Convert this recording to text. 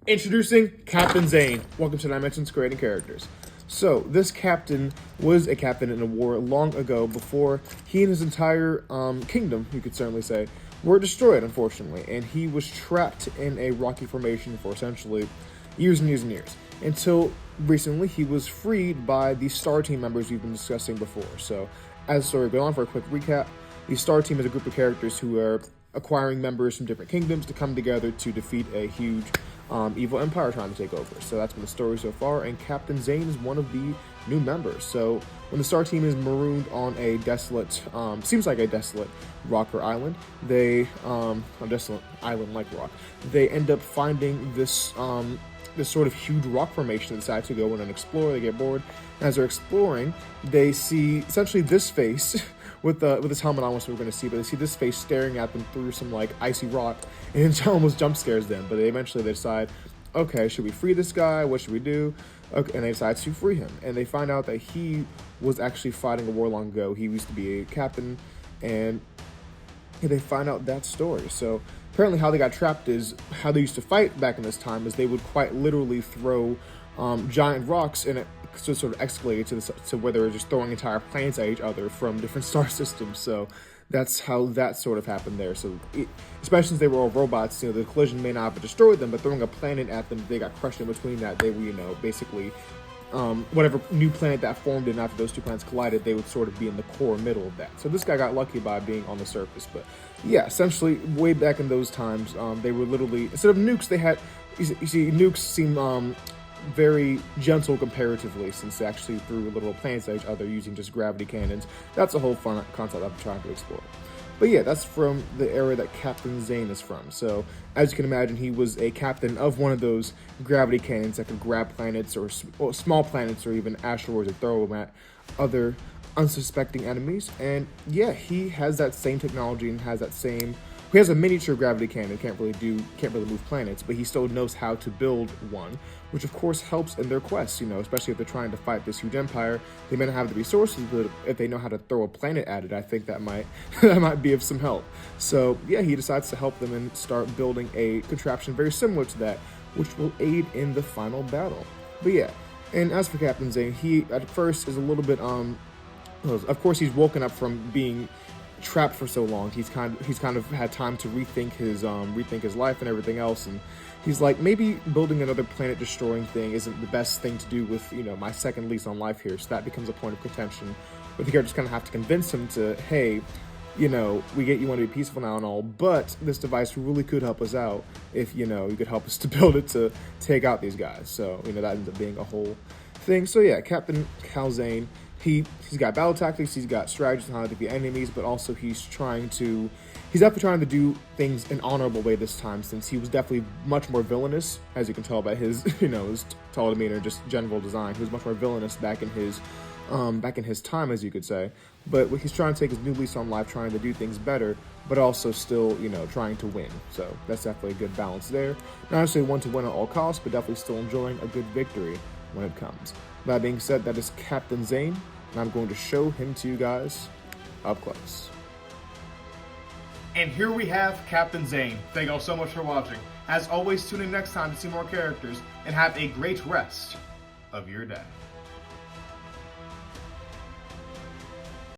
Introducing Captain Zane. Welcome to Dimensions Creating Characters. So, this captain was a captain in a war long ago before he and his entire kingdom, you could certainly say, were destroyed, unfortunately. And he was trapped in a rocky formation for essentially years and years and years. Until recently, he was freed by the Star Team members we've been discussing before. So, as the story goes on, for a quick recap, the Star Team is a group of characters who are acquiring members from different kingdoms to come together to defeat a huge evil empire trying to take over. So that's been the story so far, and Captain Zane is one of the new members. So when the Star Team is marooned on a desolate, seems like a desolate rock or island, a desolate island like rock, they end up finding this this sort of huge rock formation. They decide to go in and explore. They get bored. And as they're exploring, they see essentially this face with this helmet on, which we're going to see, but they see this face staring at them through some like icy rock, and it almost jump scares them. But they decide, okay, should we free this guy? What should we do? Okay, and they decide to free him. And they find out that he was actually fighting a war long ago. He used to be a captain, and they find out that story. So apparently how they got trapped is how they used to fight back in this time is they would quite literally throw giant rocks, and it sort of escalated to where they were just throwing entire planets at each other from different star systems. So that's how that sort of happened there. So especially since they were all robots, the collision may not have destroyed them, but throwing a planet at them, they got crushed in between that. They were, basically whatever new planet that formed in after those two planets collided, they would sort of be in the core middle of that. So this guy got lucky by being on the surface. But yeah, essentially way back in those times, they were literally, instead of nukes, they had, you see, nukes seem very gentle comparatively, since they actually threw little planets at each other using just gravity cannons. That's a whole fun concept I'm trying to explore. But yeah, that's from the era that Captain Zane is from. So as you can imagine, he was a captain of one of those gravity cannons that could grab planets or small planets or even asteroids and throw them at other unsuspecting enemies. And yeah, he has that same technology and has that same. He has a miniature gravity cannon. Can't really move planets, but he still knows how to build one, which of course helps in their quest. Especially if they're trying to fight this huge empire, they may not have the resources, but if they know how to throw a planet at it, I think that might be of some help. So yeah, he decides to help them and start building a contraption very similar to that, which will aid in the final battle. But yeah, and as for Captain Zane, he at first is a little bit of course he's woken up from being trapped for so long. He's kind of had time to rethink his life and everything else, and he's like, maybe building another planet destroying thing isn't the best thing to do with my second lease on life here. So that becomes a point of contention, but the characters kind of have to convince him to, hey, we get you want to be peaceful now and all, but this device really could help us out if you could help us to build it to take out these guys. So that ends up being a whole thing. So yeah, Captain Zane, he's got battle tactics, he's got strategies on how to defeat enemies, but also he's definitely trying to do things in an honorable way this time, since he was definitely much more villainous, as you can tell by his his tall demeanor and just general design. He was much more villainous back in his time, as you could say. But he's trying to take his new lease on life, trying to do things better, but also still trying to win. So that's definitely a good balance there. Not necessarily one to win at all costs, but definitely still enjoying a good victory when it comes. That being said, that is Captain Zane, and I'm going to show him to you guys up close. And here we have Captain Zane. Thank you all so much for watching. As always, tune in next time to see more characters, and have a great rest of your day.